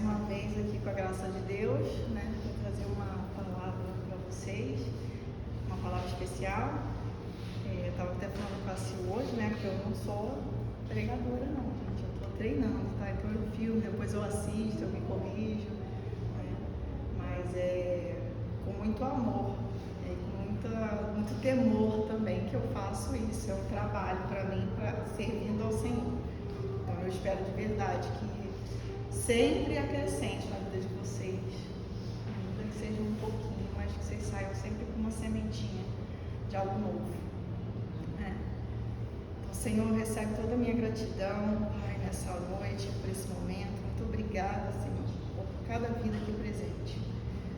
uma vez aqui com a graça de Deus, né, para trazer uma palavra para vocês, uma palavra especial. Eu estava até falando com a Sil hoje, né, que eu não sou pregadora não, gente, eu estou treinando, tá? Então eu filmo, depois eu assisto, eu me corrijo, né? Mas com muito amor, com muito temor também que eu faço isso, é um trabalho para mim, servindo ao Senhor. Então eu espero de verdade que sempre acrescente na vida de vocês, ainda que seja um pouquinho, mas que vocês saiam sempre com uma sementinha de algo novo, né? Então, Senhor, recebe toda a minha gratidão, Pai, nessa noite, por esse momento. Muito obrigada, Senhor, por cada vida aqui presente.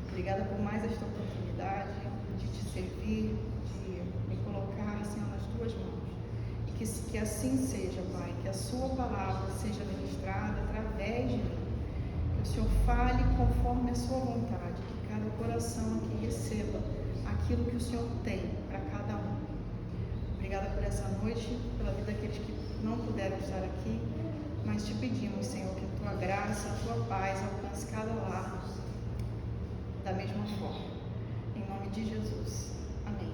Obrigada por mais esta oportunidade de te servir, de me colocar, Senhor, nas tuas mãos. E que assim seja, Pai, que a sua palavra seja ministrada através de mim. Que o Senhor fale conforme a sua vontade, que cada coração aqui receba aquilo que o Senhor tem para cada um. Obrigada por essa noite, pela vida daqueles que não puderam estar aqui, mas te pedimos, Senhor, que a tua graça, a tua paz alcance cada lar da mesma forma. Em nome de Jesus. Amém.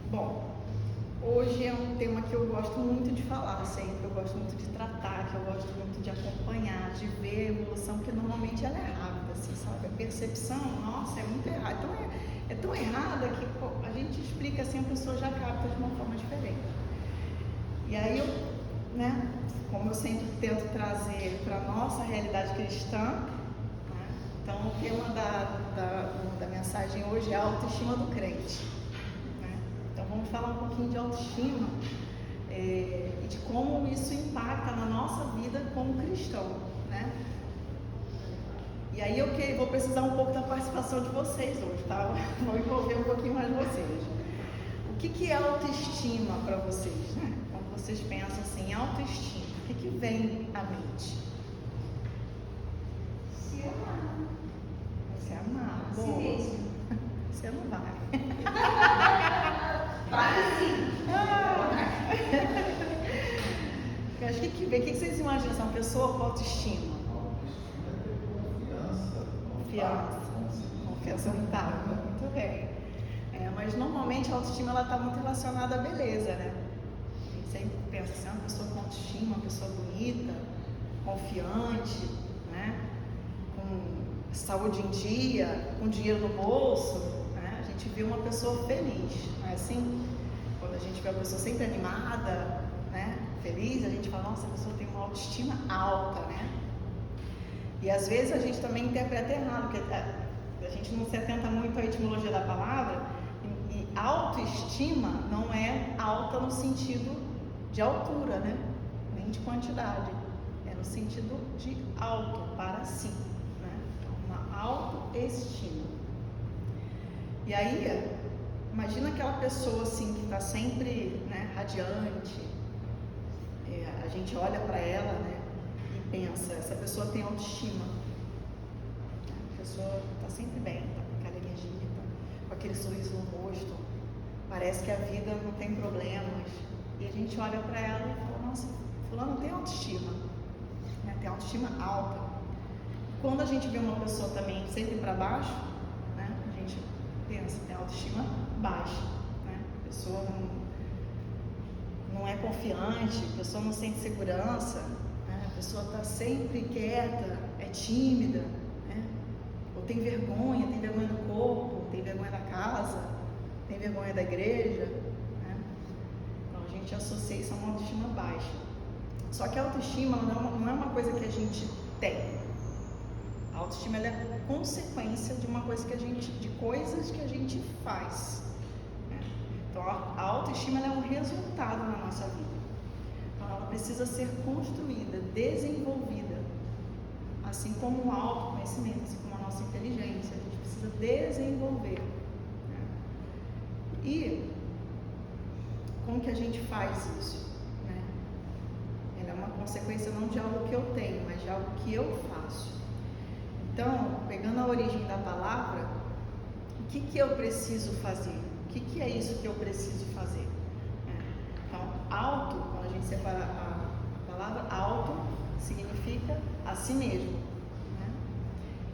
Bom, hoje é um tema que eu gosto muito de falar sempre, eu gosto muito de tratar, que eu gosto muito de acompanhar, de ver a evolução, porque normalmente ela é rápida, assim, sabe? A percepção, nossa, é muito errada. Então é tão errada que a gente explica assim, a pessoa já capta de uma forma diferente. E aí eu, né, como eu sempre tento trazer para a nossa realidade cristã, né, então o tema da mensagem hoje é a autoestima do crente. Então vamos falar um pouquinho de autoestima e de como isso impacta na nossa vida como cristão, né? E aí eu vou precisar um pouco da participação de vocês hoje, tá? Vou envolver um pouquinho mais vocês. O que é autoestima para vocês, né? Quando vocês pensam assim, em autoestima, o que vem à mente? Se amar. Se amar. Si Boa. mesmo. Você não vai. Vai sim. Mas o que vocês imaginam? Essa pessoa com autoestima? Confiança unitária. Muito bem. Mas normalmente a autoestima está muito relacionada à beleza, né? A gente sempre pensa assim, uma pessoa com autoestima, uma pessoa bonita, confiante, né? Com saúde em dia, com dinheiro no bolso, né? A gente vê uma pessoa feliz, não é assim? Quando a gente vê uma pessoa sempre animada, né? Feliz, a gente fala, nossa, a pessoa tem uma autoestima alta, né? E às vezes a gente também interpreta errado, porque a gente não se atenta muito à etimologia da palavra, e autoestima não é alta no sentido de altura, né? Nem de quantidade, é no sentido de alto, para si, né? Então, uma autoestima. E aí, imagina aquela pessoa assim que está sempre, né, radiante, a gente olha para ela, né, e pensa, essa pessoa tem autoestima, a pessoa está sempre bem, está com aquela energia, tá com aquele sorriso no rosto, parece que a vida não tem problemas, e a gente olha para ela e fala, nossa, fulano tem autoestima, né, tem autoestima alta. Quando a gente vê uma pessoa também sempre para baixo, né, a gente pensa, tem autoestima baixa, né, a pessoa não é confiante, a pessoa não sente segurança, né? A pessoa está sempre quieta, é tímida, né? Ou tem vergonha do corpo, tem vergonha da casa, tem vergonha da igreja, né? Então a gente associa isso a uma autoestima baixa. Só que a autoestima não é uma coisa que a gente tem. A autoestima ela é consequência de coisas que a gente faz. Então, a autoestima ela é um resultado na nossa vida. Então, ela precisa ser construída, desenvolvida. Assim como o autoconhecimento, assim como a nossa inteligência, a gente precisa desenvolver. Né? E como que a gente faz isso? Né? Ela é uma consequência não de algo que eu tenho, mas de algo que eu faço. Então, pegando a origem da palavra, o que eu preciso fazer? O que é isso que eu preciso fazer? Então, auto, quando a gente separa a palavra, auto significa a si mesmo, né?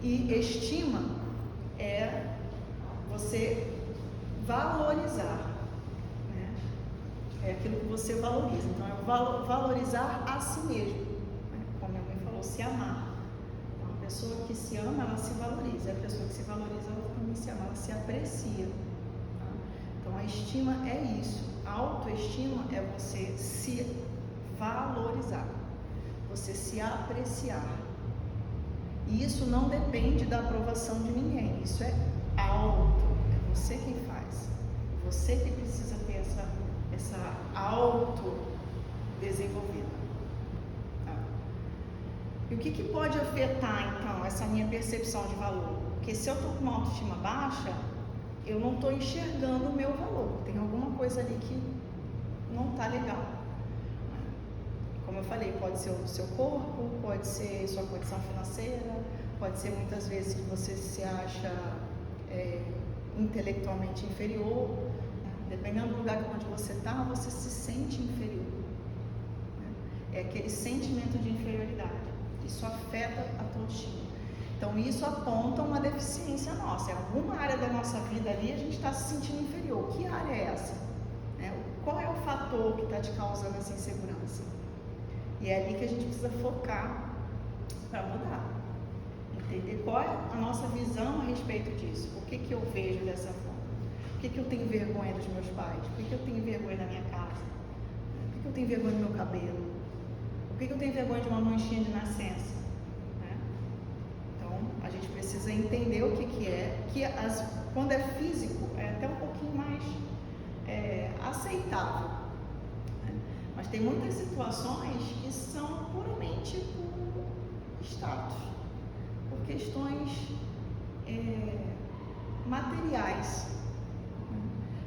E estima é você valorizar, né? É aquilo que você valoriza. Então, é valorizar a si mesmo, né? Como minha mãe falou, se amar. Então, a pessoa que se ama, ela se valoriza. A pessoa que se valoriza, ela também se ama, ela se aprecia. Tá? Então, a estima é isso. A autoestima é você se valorizar, você se apreciar. E isso não depende da aprovação de ninguém. Isso é auto, é você quem faz. Você que precisa ter essa auto desenvolvida. Tá? E o que pode afetar, então, essa minha percepção de valor? Porque se eu estou com uma autoestima baixa, eu não estou enxergando o meu valor. Tem alguma coisa ali que não está legal. Como eu falei, pode ser o seu corpo, pode ser sua condição financeira, pode ser muitas vezes que você se acha intelectualmente inferior, né? Dependendo do lugar onde você está, você se sente inferior, né? É aquele sentimento de inferioridade, isso afeta a tua autoestima. Então isso aponta uma deficiência nossa, em alguma área da nossa vida ali a gente está se sentindo inferior. Que área é essa? Qual é o fator que está te causando essa insegurança? E é ali que a gente precisa focar para mudar. Entender qual é a nossa visão a respeito disso. Por que eu vejo dessa forma? Por que eu tenho vergonha dos meus pais? Por que eu tenho vergonha da minha casa? Por que eu tenho vergonha do meu cabelo? Por que eu tenho vergonha de uma manchinha de nascença? Então, a gente precisa entender o que é. Quando é físico, é até um pouquinho mais aceitável. Mas tem muitas situações que são puramente por status, por questões materiais.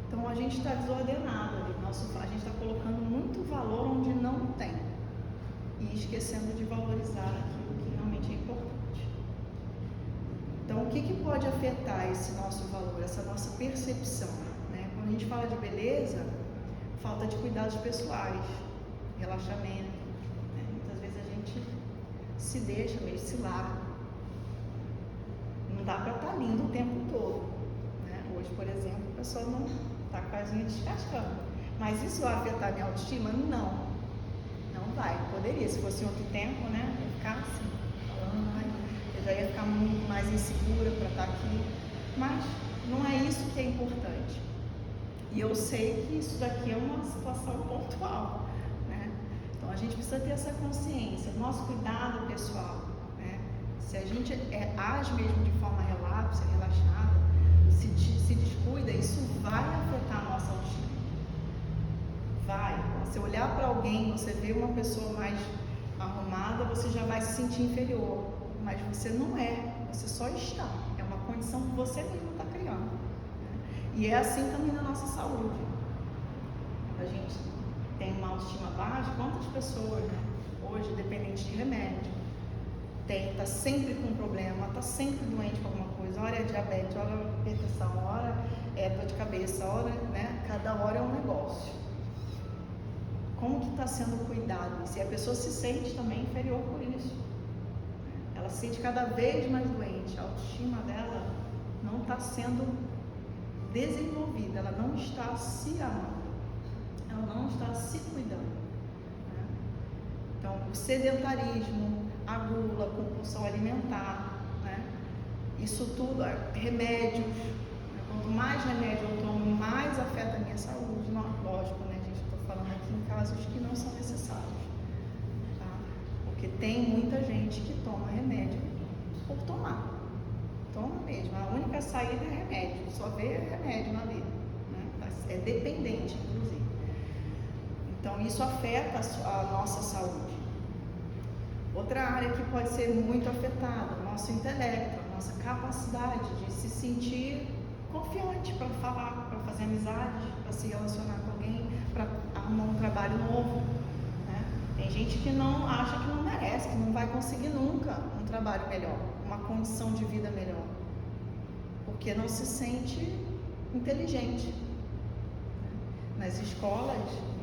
Então a gente está desordenado ali, a gente está colocando muito valor onde não tem e esquecendo de valorizar aquilo que realmente é importante. Então o que pode afetar esse nosso valor, essa nossa percepção? Né? Quando a gente fala de beleza, falta de cuidados pessoais, relaxamento, né? Muitas vezes a gente se deixa meio, se larga. Não dá para estar lindo o tempo todo, né? Hoje, por exemplo, a pessoa não está com as unhas descascando. Mas isso vai afetar a minha autoestima? Não vai. Poderia, se fosse em outro tempo, né? Eu ia ficar assim, eu já ia ficar muito mais insegura para estar aqui. Mas não é isso que é importante. E eu sei que isso daqui é uma situação pontual, né? Então a gente precisa ter essa consciência, nosso cuidado pessoal, né? Se a gente age mesmo de forma relapsa, relaxada, se descuida, isso vai afetar a nossa autoestima. Vai. Se olhar para alguém, você vê uma pessoa mais arrumada, você já vai se sentir inferior. Mas você não é, você só está. É uma condição que você mesmo está criando. E é assim também na nossa saúde. A gente tem uma autoestima baixa, quantas pessoas, né, hoje, dependente de remédio, está sempre com problema, está sempre doente com alguma coisa, ora é diabetes, ora é hipertensão, ora é dor de cabeça, ora, né, cada hora é um negócio. Como que está sendo cuidado? Se a pessoa se sente também inferior por isso. Ela se sente cada vez mais doente, a autoestima dela não está sendo desenvolvida, ela não está se amando, ela não está se cuidando, né? Então, o sedentarismo, a gula, a compulsão alimentar, né? Isso tudo, remédios, né? Quanto mais remédio eu tomo, mais afeta a minha saúde. Não, lógico, né, gente? Estou falando aqui em casos que não são necessários, tá? Porque tem muita gente que toma remédio por tomar. Toma mesmo, a única saída é remédio, só vê remédio na vida, né? É dependente, inclusive. Então isso afeta a nossa saúde. Outra área que pode ser muito afetada, o nosso intelecto, a nossa capacidade de se sentir confiante para falar, para fazer amizade, para se relacionar com alguém, para arrumar um trabalho novo, né? Tem gente que não acha que não merece, que não vai conseguir nunca um trabalho melhor, uma condição de vida melhor, porque não se sente inteligente. Nas escolas,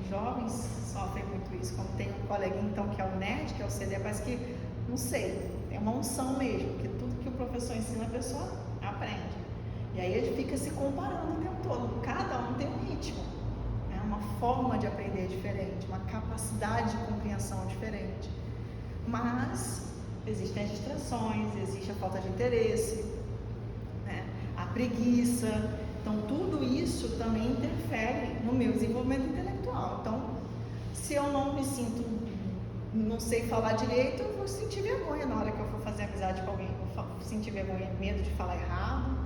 Os jovens sofrem muito isso. Como tem um coleguinha então que é o nerd, que é o CD, parece que, não sei, é uma unção mesmo, porque tudo que o professor ensina a pessoa aprende. E aí ele fica se comparando o tempo todo. Cada um tem um ritmo, né? Uma forma de aprender diferente, uma capacidade de compreensão diferente. Mas existem as distrações, existe a falta de interesse, né? A preguiça. Então tudo isso também interfere no meu desenvolvimento intelectual. Então, se eu não sei falar direito, eu vou sentir vergonha na hora que eu for fazer amizade com alguém. Eu vou sentir vergonha, medo de falar errado,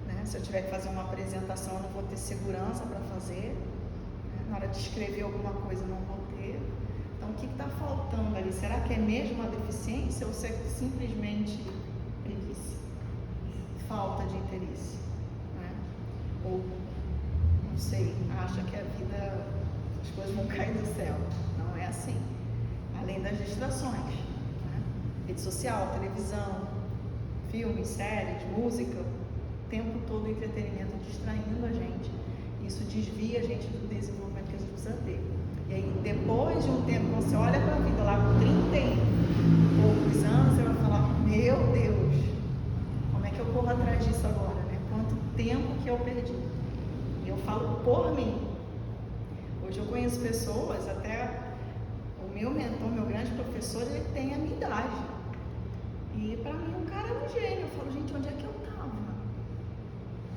né? Se eu tiver que fazer uma apresentação, eu não vou ter segurança para fazer, né? Na hora de escrever alguma coisa, eu não vou ter. Então, o que está faltando ali? Será que é mesmo uma deficiência ou se é simplesmente preguiça? Falta de interesse, né? Ou, não sei, acha que a vida, as coisas vão cair do céu. Não é assim. Além das distrações, né? Rede social, televisão, filmes, séries, música, o tempo todo entretenimento distraindo a gente. Isso desvia a gente do desenvolvimento que a gente precisa ter. E aí, depois de um tempo, quando você olha para a vida lá com 30 e poucos anos, você vai falar, meu Deus, como é que eu corro atrás disso agora, né? Quanto tempo que eu perdi. E eu falo por mim. Hoje eu conheço pessoas, até o meu mentor, meu grande professor, ele tem a minha idade. E para mim o cara é um gênio. Eu falo, gente, onde é que eu estava?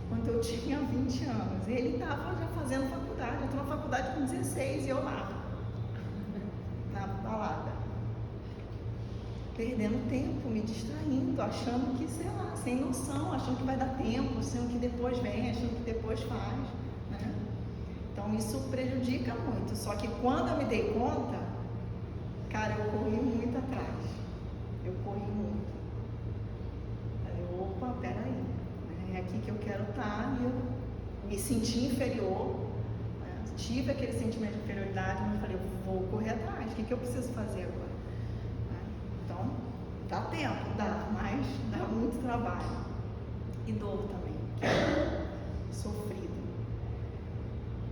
Quando eu tinha 20 anos. E ele estava já fazendo faculdade. Eu estou na faculdade com 16 e eu lá, na balada. Perdendo tempo, me distraindo, achando que, sei lá, sem noção, achando que vai dar tempo, achando que depois vem, achando que depois faz, né? Então isso prejudica muito. Só que quando eu me dei conta, cara, eu corri muito atrás. Eu corri muito. Falei, opa, peraí. É aqui que eu quero estar. E eu me senti inferior. Né? Tive aquele sentimento de inferioridade, mas eu falei, eu vou correr atrás. O que eu preciso fazer agora? Então, dá tempo, dá, mas dá muito trabalho. E dor também, que é sofrido.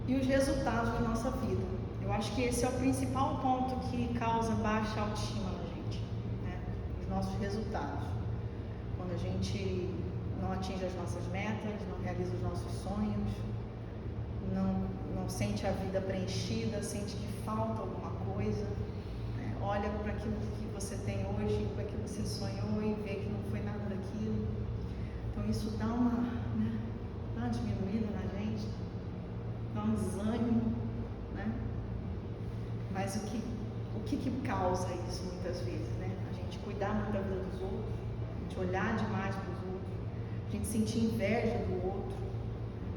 E os resultados da nossa vida. Eu acho que esse é o principal ponto que causa baixa autoestima na gente, né? Os nossos resultados. Quando a gente não atinge as nossas metas, não realiza os nossos sonhos, não sente a vida preenchida, sente que falta alguma coisa, né? Olha para aquilo que você tem hoje, para aquilo que você sonhou e vê que não foi nada daquilo. Então isso dá uma diminuída na gente, dá um desânimo, né? Mas o que causa isso muitas vezes, né? A gente cuidar muito da vida dos outros, a gente olhar demais para os outros, a gente sentir inveja do outro,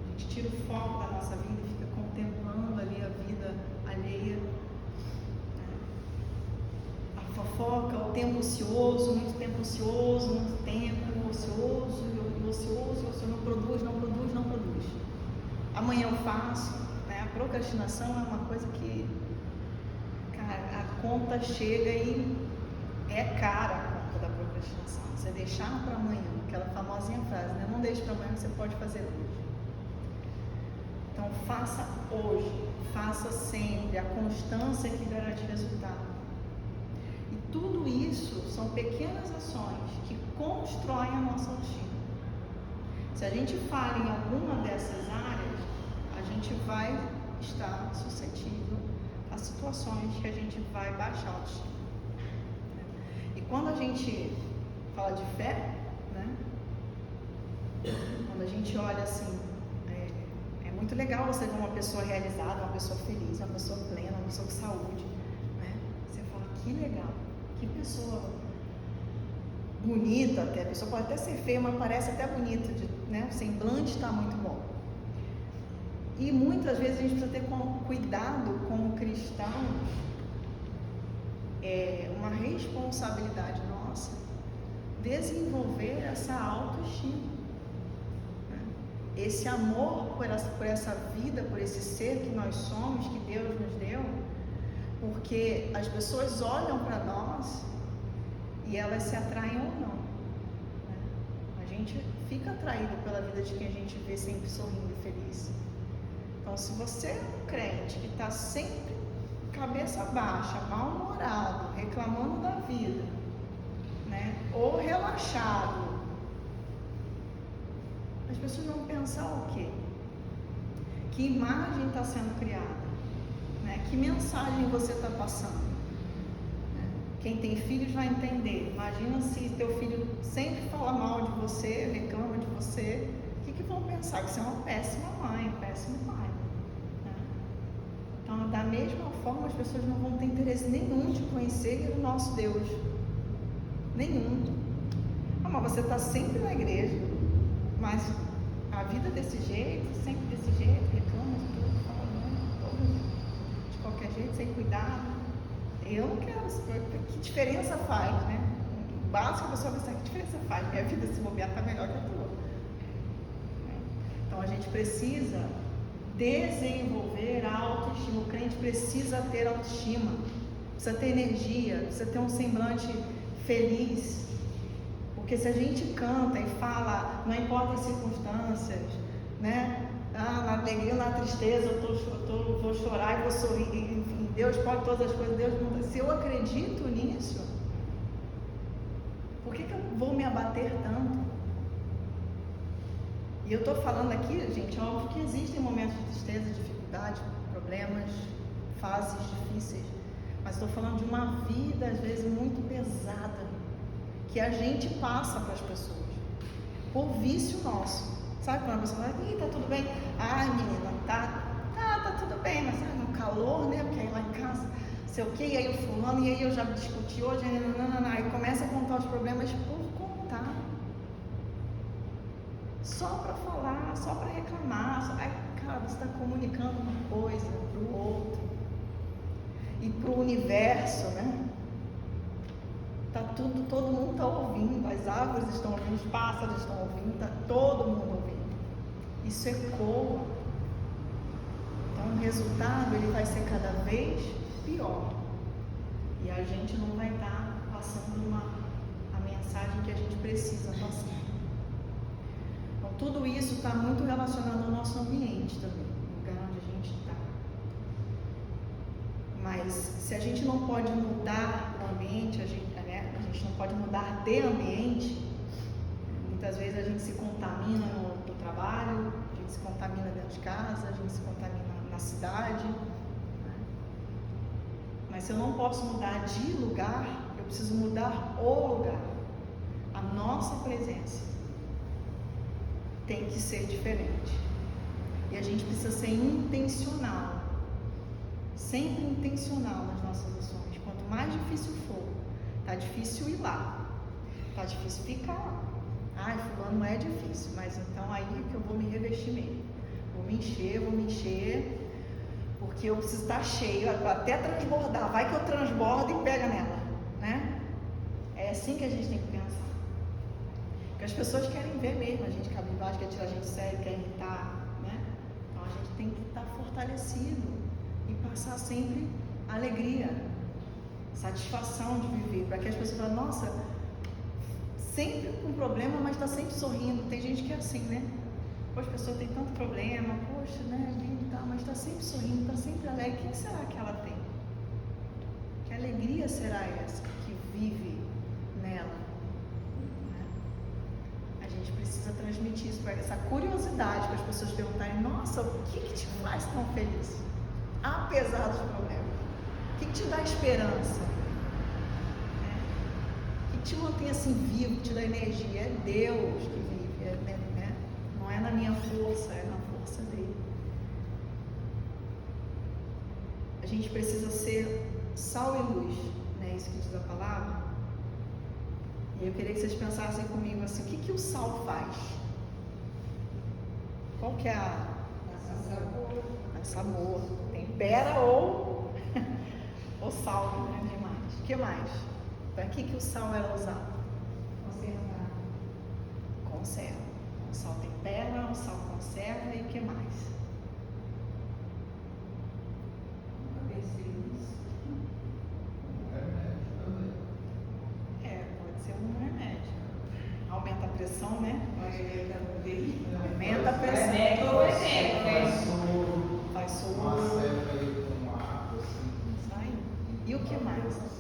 a gente tira o foco da nossa vida e fica contemplando ali a vida alheia. A fofoca, o tempo ocioso, muito tempo ocioso, muito tempo ocioso, e ocioso, não produz. Amanhã eu faço, né? A procrastinação é uma coisa que, cara, a conta chega e é cara a conta da procrastinação. Você deixar para amanhã, aquela famosinha frase, né? Não deixe para amanhã, você pode fazer hoje. Então faça hoje, faça sempre, a constância que garante resultado. E tudo isso são pequenas ações que constroem a nossa autoestima. Se a gente falha em alguma dessas áreas, a gente vai estar suscetível a situações que a gente vai baixar a autoestima. E quando a gente fala de fé, né? Quando a gente olha assim, é muito legal você ver uma pessoa realizada, uma pessoa feliz, uma pessoa plena, uma pessoa com saúde, né? Você fala, que legal, que pessoa bonita até, a pessoa pode até ser feia, mas parece até bonita, né? O semblante está muito bom. E muitas vezes a gente precisa ter cuidado como cristãos, uma responsabilidade nossa, desenvolver essa autoestima, né? Esse amor por essa vida, por esse ser que nós somos, que Deus nos deu, porque as pessoas olham para nós e elas se atraem ou não, né? A gente fica atraído pela vida de quem a gente vê sempre sorrindo e feliz. Então, se você é um crente que está sempre cabeça baixa, mal-humorado, reclamando da vida, né? Ou relaxado, as pessoas vão pensar o quê? Que imagem está sendo criada? Né? Que mensagem você está passando? Né? Quem tem filhos vai entender. Imagina se teu filho sempre fala mal de você, reclama de você. O que vão pensar? Que você é uma péssima mãe, um péssimo pai. Né? Então, da mesma forma, as pessoas não vão ter interesse nenhum de conhecer o nosso Deus. Nenhum. Mas você está sempre na igreja, mas a vida desse jeito, sempre desse jeito, reclama de tudo, fala não, de qualquer jeito, sem cuidado. Eu não quero, que diferença faz, né? O básico a pessoa pensar, que diferença faz? Minha vida se bobear está melhor que a tua. Então a gente precisa desenvolver a autoestima. O crente precisa ter autoestima, precisa ter energia, precisa ter um semblante feliz. Porque se a gente canta e fala, não importa as circunstâncias, né? Na alegria ou na tristeza, vou chorar e vou sorrir, enfim, Deus pode todas as coisas, Deus não. Se eu acredito nisso, por que eu vou me abater tanto? E eu estou falando aqui, gente, é óbvio que existem momentos de tristeza, dificuldade, problemas, fases difíceis, mas estou falando de uma vida, às vezes, muito pesada, que a gente passa para as pessoas, por vício nosso. Sabe quando a pessoa fala, tá tudo bem? Ai, menina, tá tudo bem, mas no calor, né? Porque aí lá em casa, sei o quê, e aí o fulano, e aí eu já discuti hoje, aí começa a contar os problemas por contar. Só para falar, só para reclamar. Ai, cara, você está comunicando uma coisa para o outro e para o universo, né? Tá tudo, todo mundo está ouvindo, as árvores estão ouvindo, os pássaros estão ouvindo, está todo mundo ouvindo. Isso ecoa. Então o resultado ele vai ser cada vez pior. E a gente não vai estar passando a mensagem que a gente precisa passar. Então tudo isso está muito relacionado ao nosso ambiente também, no lugar onde a gente está. Mas se a gente não pode mudar o ambiente, a gente não pode mudar de ambiente. Muitas vezes a gente se contamina no trabalho, a gente se contamina dentro de casa, a gente se contamina na cidade, né? Mas se eu não posso mudar de lugar, eu preciso mudar o lugar. A nossa presença tem que ser diferente. E a gente precisa ser intencional, sempre intencional nas nossas ações. Quanto mais difícil for, tá difícil ir lá, tá difícil ficar lá. Ai, fulano é difícil, mas então aí que eu vou me revestir mesmo. Vou me encher, porque eu preciso estar cheio, até transbordar. Vai que eu transbordo e pega nela, né? É assim que a gente tem que pensar. Porque as pessoas querem ver mesmo a gente cabisbaixo, quer tirar a gente sério, quer irritar, né? Então a gente tem que estar fortalecido e passar sempre alegria, satisfação de viver, para que as pessoas falem, nossa, sempre com problema, mas está sempre sorrindo. Tem gente que é assim, né? Poxa, a pessoa tem tanto problema, poxa, né, mas está sempre sorrindo, está sempre alegre. O que será que ela tem? Que alegria será essa que vive nela? Né? A gente precisa transmitir isso, para essa curiosidade, para as pessoas perguntarem, nossa, o que te faz tão feliz? Apesar dos problemas. O que te dá esperança? O que te mantém assim vivo, que te dá energia? É Deus que vive, né? Não é na minha força, é na força dele. A gente precisa ser sal e luz, né? Isso que diz a palavra. E eu queria que vocês pensassem comigo assim, o que o sal faz? Qual que é a sabor? Tempera ou salga, né? Demais. O que mais? Para que o sal era usado? Conserva. O sal tempera, o sal conserva e o que mais? Pode ser um remédio. Aumenta a pressão, né? Aumenta a pressão. Faz soro. o que mais?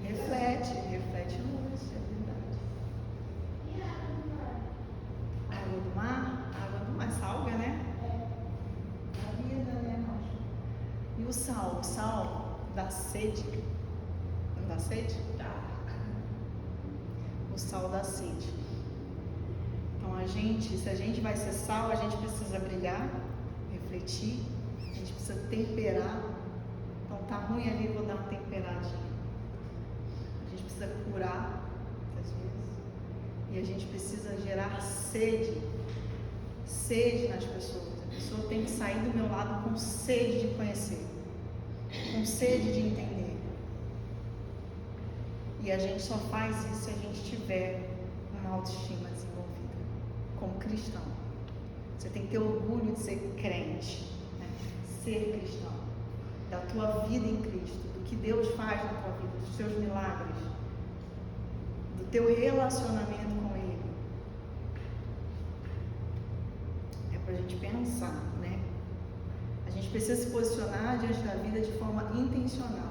Reflete luz, é verdade. Água do mar salga, né? A vida, né? E o sal dá sede. Não dá sede? Dá. O sal dá sede. Então se a gente vai ser sal, a gente precisa brilhar, refletir, a gente precisa temperar. Então tá ruim ali, vou dar uma temperadinha. A gente precisa curar, muitas vezes. E a gente precisa gerar sede nas pessoas. A pessoa tem que sair do meu lado com sede de conhecer, com sede de entender. E a gente só faz isso se a gente tiver uma autoestima desenvolvida, como cristão. Você tem que ter orgulho de ser crente, né? Ser cristão, da tua vida em Cristo, do que Deus faz na tua vida, dos teus milagres, do teu relacionamento com Ele. É pra gente pensar, né? A gente precisa se posicionar diante da vida de forma intencional.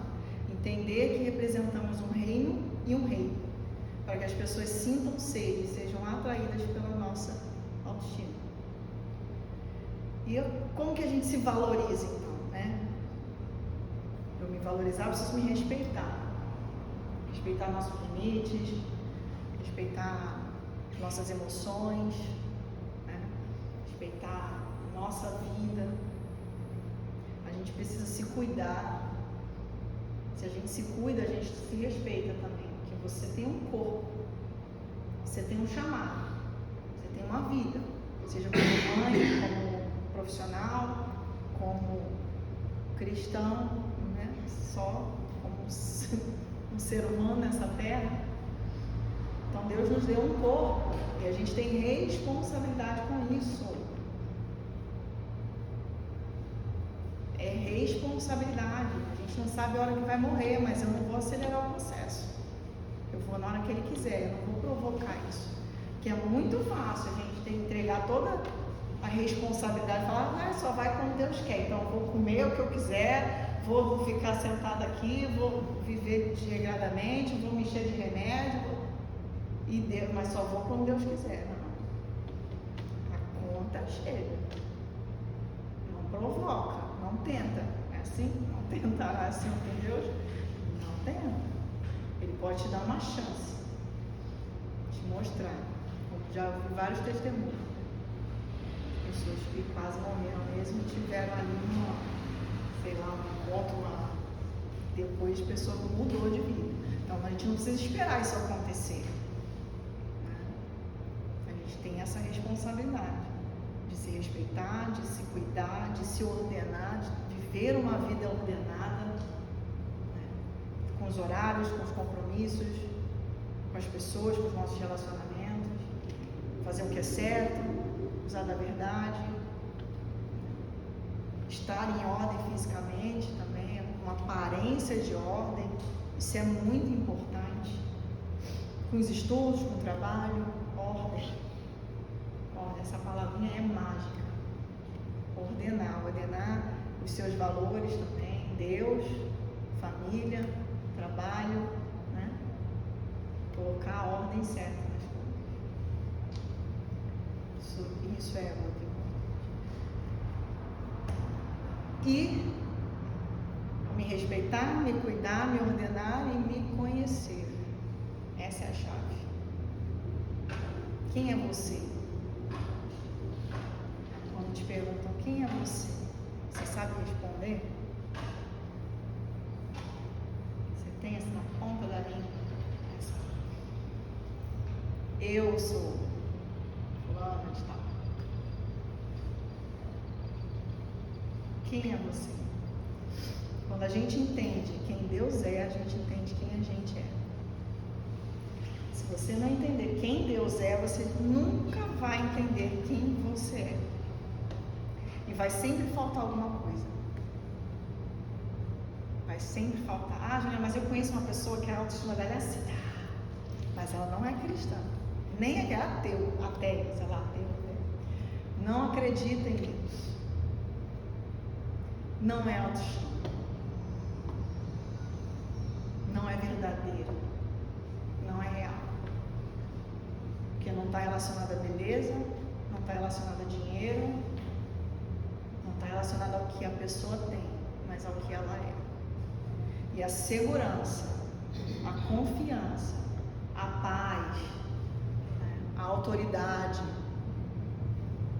Entender que representamos um reino e um rei, para que as pessoas sintam sede e sejam atraídas pela nossa autoestima. E como que a gente se valoriza, então, né? Para eu me valorizar, eu preciso me respeitar. Respeitar nossos limites, respeitar nossas emoções, né? Respeitar nossa vida. A gente precisa se cuidar. Se a gente se cuida, a gente se respeita também. Porque você tem um corpo, você tem um chamado, você tem uma vida. Seja como mãe, como profissional, como cristão, né? Só como um ser humano nessa terra. Então Deus nos deu um corpo e a gente tem responsabilidade com isso. É responsabilidade. A gente não sabe a hora que vai morrer, mas eu não vou acelerar o processo. Eu vou na hora que Ele quiser, eu não vou provocar isso. Porque é muito fácil a gente ter que entregar toda a responsabilidade e falar, só vai quando Deus quer. Então eu vou comer o que eu quiser, vou ficar sentada aqui, vou viver desregradamente, vou me encher de remédio, mas só vou quando Deus quiser. Não. A conta chega. Não provoca. Não tenta, é assim? Não tentará assim com Deus? Não tenta. Ele pode te dar uma chance, te mostrar. Eu já ouvi vários testemunhos. Pessoas que quase morreram mesmo tiveram ali um encontro, depois a pessoa mudou de vida. Então a gente não precisa esperar isso acontecer. Né? A gente tem essa responsabilidade de se respeitar, de se cuidar, de se ordenar, de viver uma vida ordenada, né? Com os horários, com os compromissos, com as pessoas, com os nossos relacionamentos, fazer o que é certo, usar da verdade, estar em ordem fisicamente também, uma aparência de ordem, isso é muito importante. Com os estudos, com o trabalho, ordem. Essa palavrinha é mágica. Ordenar os seus valores também, Deus, família, trabalho, né? Colocar a ordem certa nas coisas. Isso é muito importante. E me respeitar, me cuidar, me ordenar e me conhecer. Essa é a chave. Quem é você? Quando te perguntam quem é você, você sabe responder? Você tem essa na ponta da língua? Eu sou fulana de tal. Quem é você? Quando a gente entende quem Deus é, a gente entende quem a gente é. Se você não entender quem Deus é, você nunca vai entender quem você é. E vai sempre faltar alguma coisa. Vai sempre faltar. Júlia, mas eu conheço uma pessoa que a autoestima dela é assim. Mas ela não é cristã. Nem é ateu, sei lá, ateu. Não acredita em Deus. Não é autoestima. verdadeira, não é real. Porque não está relacionada à beleza, não está relacionada a dinheiro, não está relacionada ao que a pessoa tem, mas ao que ela é. E a segurança, a confiança, a paz, a autoridade,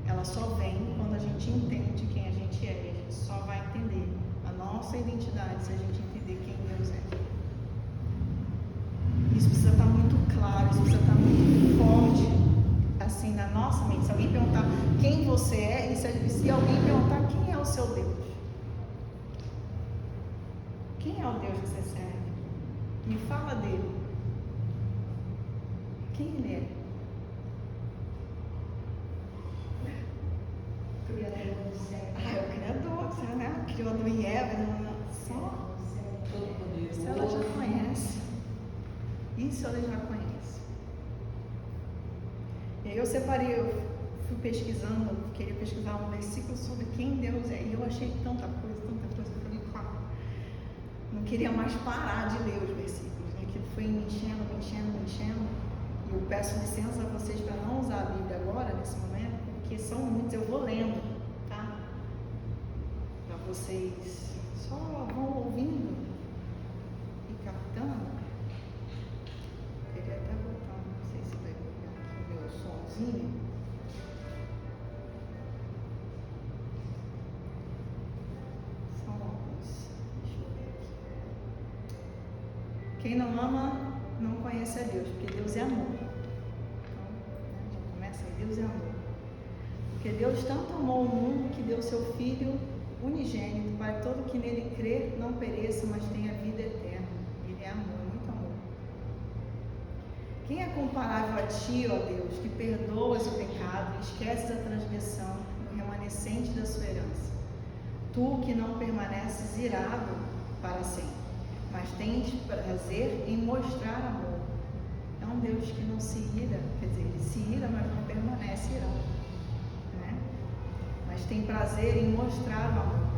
ela só vem quando a gente entende quem a gente é. E a gente só vai entender a nossa identidade se a gente entender quem Deus é. Isso precisa estar muito claro, isso precisa estar muito forte, assim, na nossa mente. Se alguém perguntar quem você é, e se alguém perguntar quem é o seu Deus, quem é o Deus que você serve? Me fala dele. Quem ele é? Criador do céu. É o Criador, você, né? Criador e Eva, só. Isso ela já conhece. Isso ela já conhece. E aí eu separei, eu fui pesquisando, queria pesquisar um versículo sobre quem Deus é. E eu achei tanta coisa que eu falei, não queria mais parar de ler os versículos. Aquilo foi me enchendo. E eu peço licença a vocês para não usar a Bíblia agora, nesse momento, porque são muitos, eu vou lendo, tá? Para vocês só vão ouvindo e captando. Eu queria até botar, não sei se vai pegar aqui o meu somzinho. São alguns. Deixa eu ver aqui. Quem não ama não conhece a Deus, porque Deus é amor. Então, já começa aí, Deus é amor. Porque Deus tanto amou o mundo que deu seu Filho unigênito para que todo que nele crer não pereça, mas tenha vida eterna. Ele é amor, muito amor. Quem é comparável a ti, ó Deus, que perdoas o pecado e esqueces a transgressão no remanescente da sua herança? Tu que não permaneces irado para sempre, mas tens prazer em mostrar amor. É um Deus que não se ira, quer dizer, ele se ira, mas não permanece irado, né? Mas tem prazer em mostrar o amor.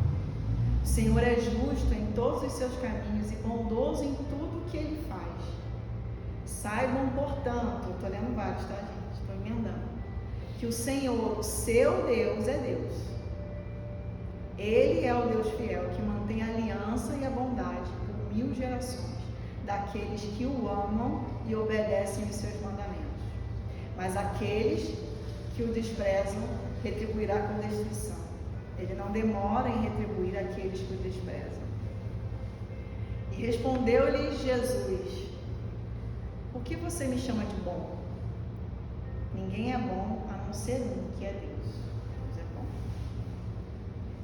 O Senhor é justo em todos os seus caminhos e bondoso em tudo que ele faz. Saibam, portanto, eu estou lendo vários, tá, gente? Estou emendando. Que o Senhor, o seu Deus, é Deus. Ele é o Deus fiel que mantém a aliança e a bondade por 1000 gerações daqueles que o amam e obedecem os seus mandamentos. Mas aqueles que o desprezam retribuirá com destruição. Ele não demora em retribuir aqueles que o desprezam. E respondeu-lhe Jesus: por que você me chama de bom? Ninguém é bom a não ser um, que é Deus. Deus é bom.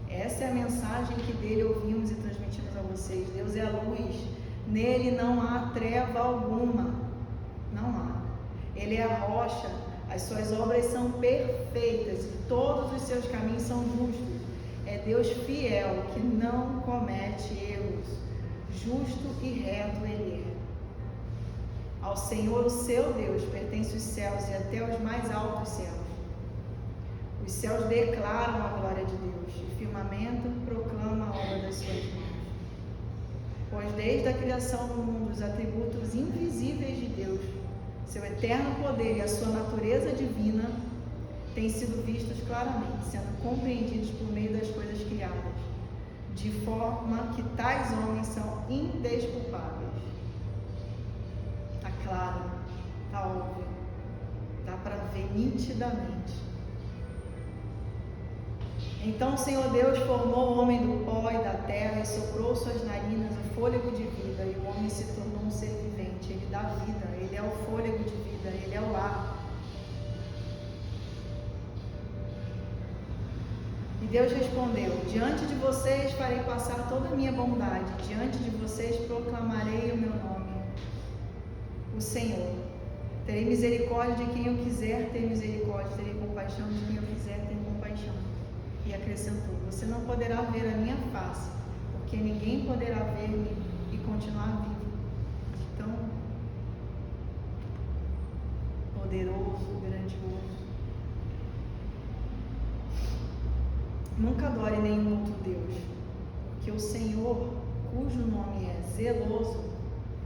Essa é a mensagem que dele ouvimos e transmitimos a vocês. Deus é a luz. Nele não há treva alguma. Não há. Ele é a rocha. As suas obras são perfeitas e todos os seus caminhos são justos. É Deus fiel que não comete erros. Justo e reto ele é. Ao Senhor, o seu Deus, pertence os céus e até os mais altos céus. Os céus declaram a glória de Deus, e o firmamento proclama a obra das suas mãos. Pois desde a criação do mundo, os atributos invisíveis de Deus, seu eterno poder e a sua natureza divina, têm sido vistos claramente, sendo compreendidos por meio das coisas criadas, de forma que tais homens são indesculpáveis. Está claro, está óbvio, dá para ver nitidamente. Então o Senhor Deus formou o homem do pó e da terra e soprou suas narinas o fôlego de vida, e o homem se tornou um ser vivente. Ele dá vida, ele é o fôlego de vida, ele é o ar. E Deus respondeu: diante de vocês farei passar toda a minha bondade, diante de vocês proclamarei o meu nome, o Senhor. Terei misericórdia de quem eu quiser ter misericórdia, terei compaixão de quem eu quiser ter compaixão. E acrescentou: você não poderá ver a minha face, porque ninguém poderá ver-me e continuar vivo. Tão poderoso, grandioso. Nunca adore nenhum outro Deus, porque o Senhor, cujo nome é zeloso,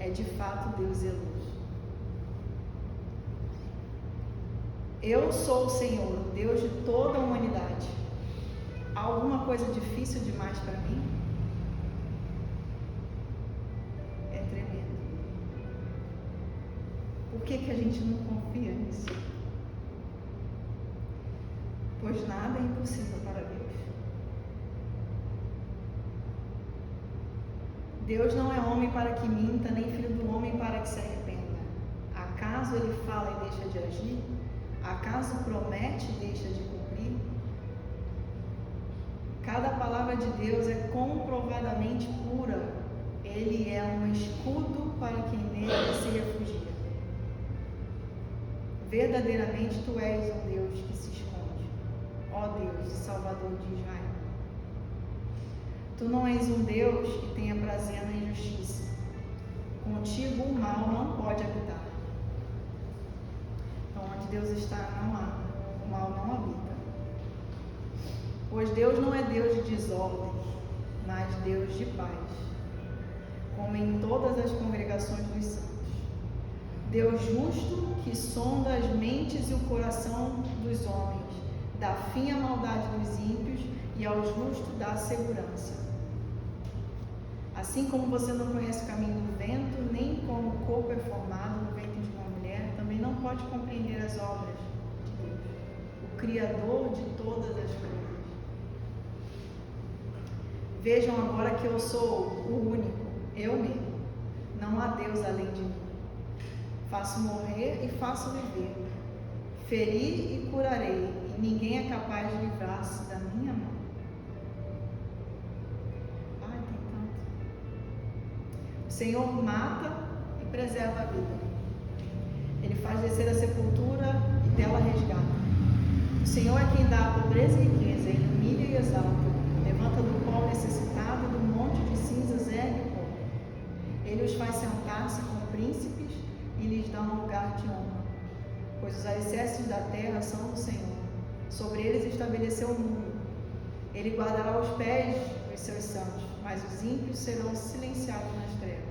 é de fato Deus zeloso. Eu sou o Senhor, Deus de toda a humanidade. Há alguma coisa difícil demais para mim? É tremendo. Por que a gente não confia nisso? Pois nada é impossível para Deus. Deus não é homem para que minta, nem filho do homem para que se arrependa. Acaso ele fala e deixa de agir? Acaso promete e deixa de cumprir? Cada palavra de Deus é comprovadamente pura. Ele é um escudo para quem nele se refugia. Verdadeiramente tu és um Deus que se esconde, ó Deus, Salvador de Israel. Tu não és um Deus que tenha prazer na injustiça. Contigo o mal não pode habitar. Então, onde Deus está, não há. O mal não habita. Pois Deus não é Deus de desordem, mas Deus de paz, como em todas as congregações dos santos. Deus justo que sonda as mentes e o coração dos homens, dá fim à maldade dos ímpios e ao justo dá segurança. Assim como você não conhece o caminho do vento, nem como o corpo é formado no ventre de uma mulher, também não pode compreender as obras de Deus, o Criador de todas as coisas. Vejam agora que eu sou o único, eu mesmo. Não há Deus além de mim. Faço morrer e faço viver. Feri e curarei, e ninguém é capaz de livrar-se da minha mão. Ai, tem tanto. O Senhor mata e preserva a vida. Ele faz descer a sepultura e dela resgata. O Senhor é quem dá a pobreza e riqueza, ele humilha e exalta. Levanta do pó necessitado, do monte de cinzas ergue o pó. Ele os faz sentar-se com príncipes e lhes dá um lugar de honra. Pois os alicerces da terra são do Senhor. Sobre eles estabeleceu o mundo. Ele guardará os pés dos seus santos, mas os ímpios serão silenciados nas trevas.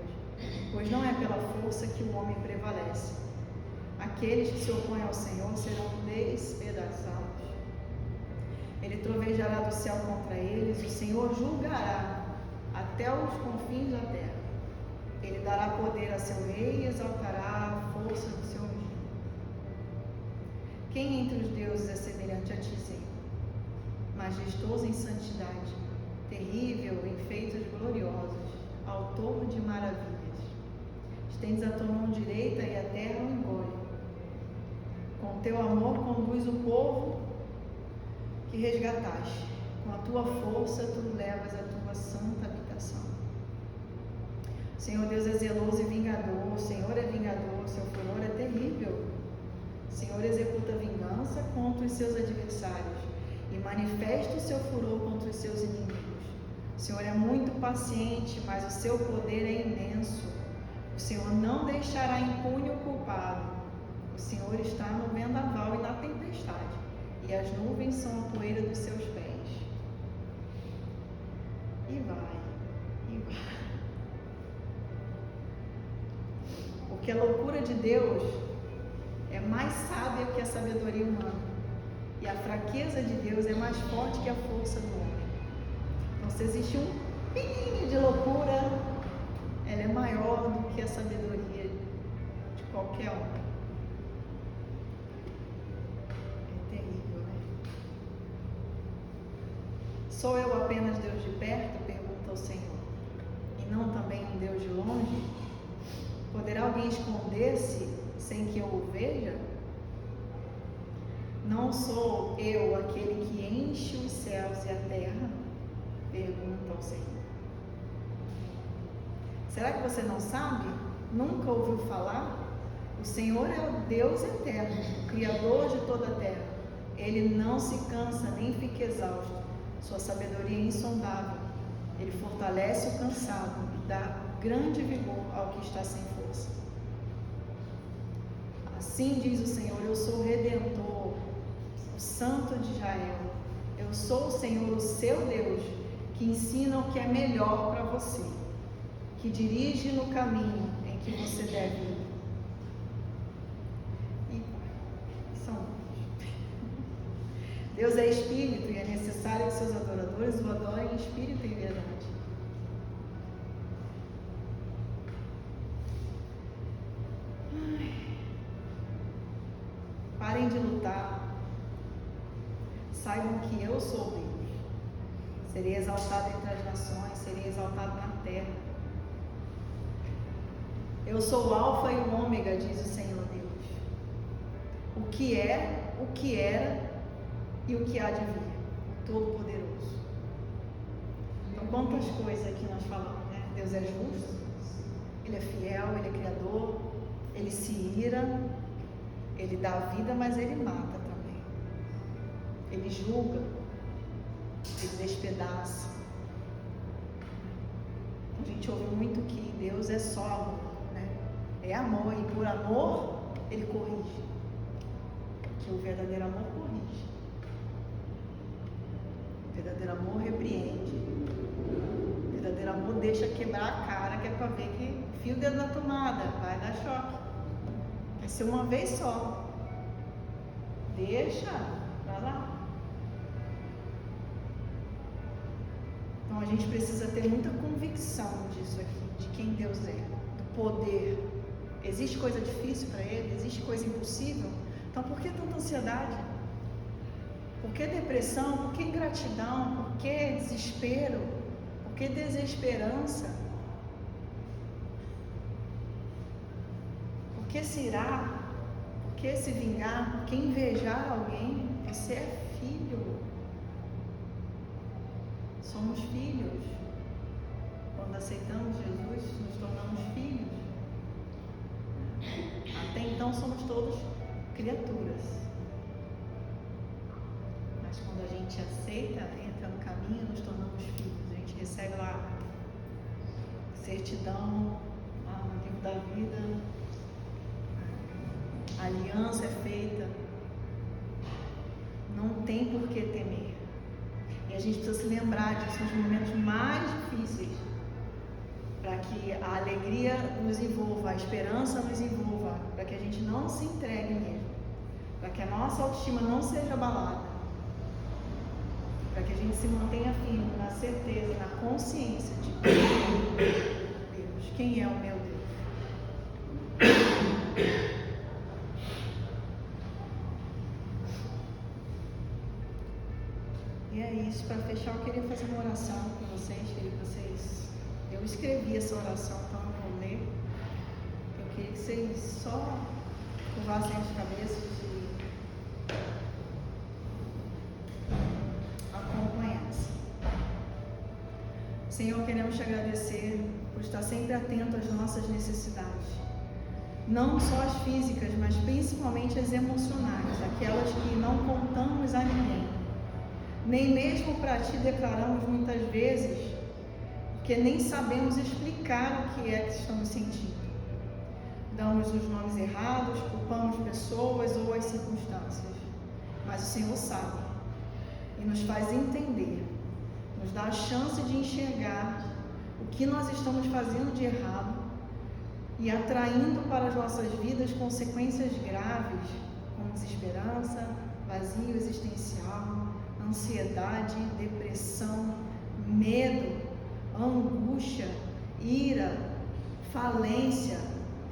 Pois não é pela força que o homem prevalece. Aqueles que se opõem ao Senhor serão despedaçados. Ele trovejará do céu contra eles, o Senhor julgará até os confins da terra. Ele dará poder a seu rei e exaltará a força do seu ungido. Quem entre os deuses é semelhante a ti, Senhor? Majestoso em santidade, terrível em feitos gloriosos, autor de maravilhas. Estendes a tua mão direita e a terra o engole. Com teu amor conduz o povo que resgataste. Com a tua força tu levas a tua santa habitação. O Senhor Deus é zeloso e vingador. O Senhor é vingador, seu furor é terrível. O Senhor executa vingança contra os seus adversários e manifesta o seu furor contra os seus inimigos. O Senhor é muito paciente, mas o seu poder é imenso. O Senhor não deixará impune o culpado. O Senhor está no vendaval e na tempestade, e as nuvens são a poeira dos seus pés. E vai. Porque a loucura de Deus é mais sábia que a sabedoria humana, e a fraqueza de Deus é mais forte que a força do homem. Então, se existe um pinguinho de loucura, ela é maior do que a sabedoria de qualquer um. É terrível, né? Sou eu apenas Deus de perto? Pergunta o Senhor. E não também um Deus de longe? Poderá alguém esconder-se sem que eu o veja? Não sou eu aquele que enche os céus e a terra? Pergunta ao Senhor. Será que você não sabe? Nunca ouviu falar? O Senhor é o Deus eterno, o Criador de toda a terra. Ele não se cansa nem fica exausto. Sua sabedoria é insondável. Ele fortalece o cansado e dá grande vigor ao que está sem força. Assim diz o Senhor: eu sou o Redentor, o Santo de Israel. Eu sou o Senhor, o seu Deus, que ensina o que é melhor para você, que dirige no caminho em que que você deve ir. E são muitos. Deus é espírito e é necessário que seus adoradores o adorem em espírito e em verdade. Parem de lutar. Saibam que eu sou Deus. Serei exaltado entre as nações, serei exaltado na terra. Eu sou o Alfa e o Ômega, diz o Senhor Deus. O que é, o que era e o que há de vir. Todo-Poderoso. Então, quantas coisas aqui nós falamos, né? Deus é justo, Ele é fiel, Ele é criador, Ele se ira, Ele dá vida, mas Ele mata também. Ele julga, Ele despedaça. A gente ouve muito que Deus é só amor, né? É amor, e por amor Ele corrige. Que o verdadeiro amor corrige. O verdadeiro amor repreende. O verdadeiro amor deixa quebrar a cara, que é para ver que fio o dedo na tomada, vai dar choque. Vai ser uma vez só. Deixa, vai lá. Então a gente precisa ter muita convicção disso aqui, de quem Deus é, do poder. Existe coisa difícil para Ele? Existe coisa impossível? Então por que tanta ansiedade? Por que depressão? Por que ingratidão? Por que desespero? Por que desesperança? Por que se irar? Por que se vingar? Por que invejar alguém? Você é filho. Somos filhos. Quando aceitamos Jesus, nos tornamos filhos. Até então somos todos criaturas. Mas quando a gente aceita, entra no caminho, nos tornamos filhos. A gente recebe lá certidão, no livro da vida, a aliança é feita. Não tem por que temer. E a gente precisa se lembrar disso nos momentos mais difíceis, para que a alegria nos envolva, a esperança nos envolva, para que a gente não se entregue mesmo, para que a nossa autoestima não seja abalada, para que a gente se mantenha firme na certeza, na consciência de Deus, quem é o meu Deus. E é isso, para fechar eu queria fazer uma oração com vocês, queria que vocês... Eu escrevi essa oração, então eu vou ler. Eu queria que vocês só curvassem as cabeças e acompanhassem. Senhor, queremos te agradecer por estar sempre atento às nossas necessidades. Não só as físicas, mas principalmente as emocionais, aquelas que não contamos a ninguém. Nem mesmo para ti declaramos muitas vezes, porque nem sabemos explicar o que é que estamos sentindo. Damos os nomes errados, culpamos pessoas ou as circunstâncias. Mas o Senhor sabe e nos faz entender, nos dá a chance de enxergar o que nós estamos fazendo de errado e atraindo para as nossas vidas consequências graves, como desesperança, vazio existencial, ansiedade, depressão, medo, angústia, ira, falência,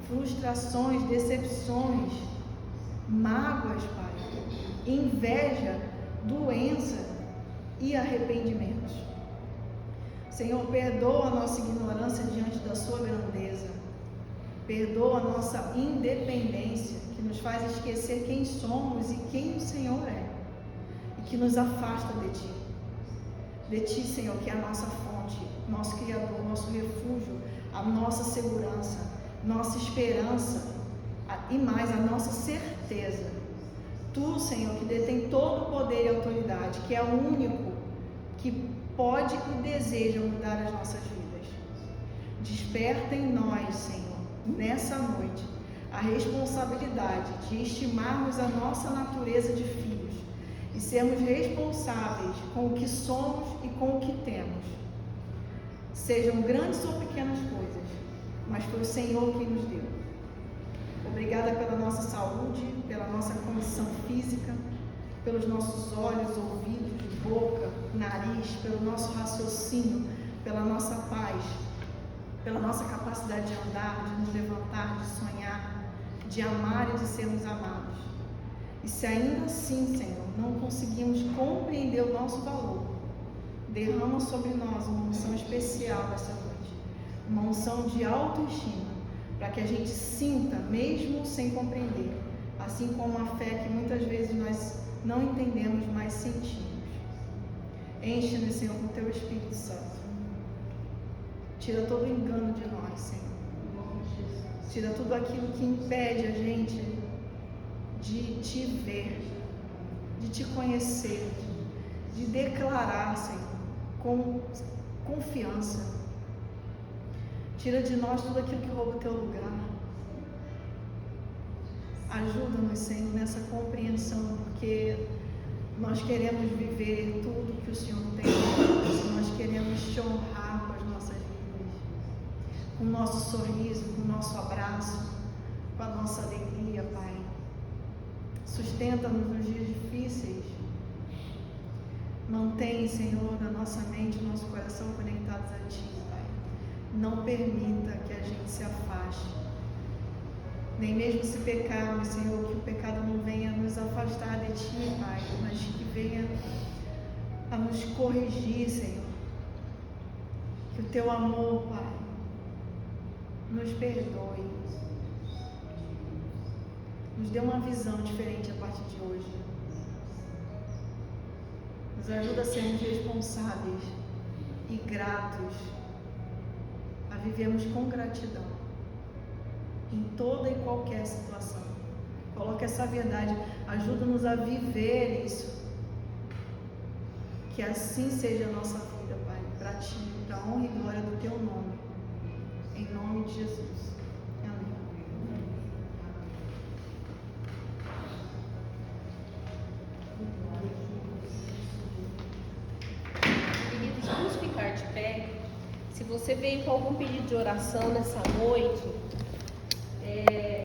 frustrações, decepções, mágoas, Pai, inveja, doença e arrependimentos. Senhor, perdoa a nossa ignorância diante da sua grandeza, perdoa a nossa independência, que nos faz esquecer quem somos e quem o Senhor é, e que nos afasta de Ti. De Ti, Senhor, que é a nossa fonte, nosso Criador, nosso refúgio, a nossa segurança, nossa esperança e mais, a nossa certeza. Tu, Senhor, que detém todo o poder e autoridade, que é o único que pode e deseja mudar as nossas vidas. Desperta em nós, Senhor, nessa noite, a responsabilidade de estimarmos a nossa natureza de filhos e sermos responsáveis com o que somos e com o que temos. Sejam grandes ou pequenas coisas, mas foi o Senhor quem nos deu. Obrigada pela nossa saúde, pela nossa condição física, pelos nossos olhos, ouvidos, boca, nariz, pelo nosso raciocínio, pela nossa paz, pela nossa capacidade de andar, de nos levantar, de sonhar, de amar e de sermos amados. E se ainda assim, Senhor, não conseguimos compreender o nosso valor, derrama sobre nós uma unção especial essa noite, uma unção de autoestima, para que a gente sinta, mesmo sem compreender, assim como a fé que muitas vezes nós não entendemos, mas sentimos. Enche-nos, Senhor, com o Teu Espírito Santo. Tira todo o engano de nós, Senhor. Tira tudo aquilo que impede a gente de Te ver, de Te conhecer, de declarar, Senhor, com confiança. Tira de nós tudo aquilo que rouba o Teu lugar. Ajuda-nos, Senhor, nessa compreensão, porque nós queremos viver tudo que o Senhor tem para nós. Nós queremos Te honrar com as nossas vidas, com o nosso sorriso, com o nosso abraço, com a nossa alegria, Pai. Sustenta-nos nos dias difíceis. Mantém, Senhor, na nossa mente, no nosso coração conectados a Ti, Pai. Não permita que a gente se afaste. Nem mesmo se pecarmos, Senhor, que o pecado não venha nos afastar de Ti, Pai, mas que venha a nos corrigir, Senhor. Que o Teu amor, Pai, nos perdoe. Nos dê uma visão diferente a partir de hoje. Nos ajuda a sermos responsáveis e gratos, a vivermos com gratidão em toda e qualquer situação. Coloque essa verdade, ajuda-nos a viver isso. Que assim seja a nossa vida, Pai, para Ti, para a honra e glória do Teu nome. Em nome de Jesus. Amém. Queridos, vamos ficar de pé. Se você veio com algum pedido de oração nessa noite,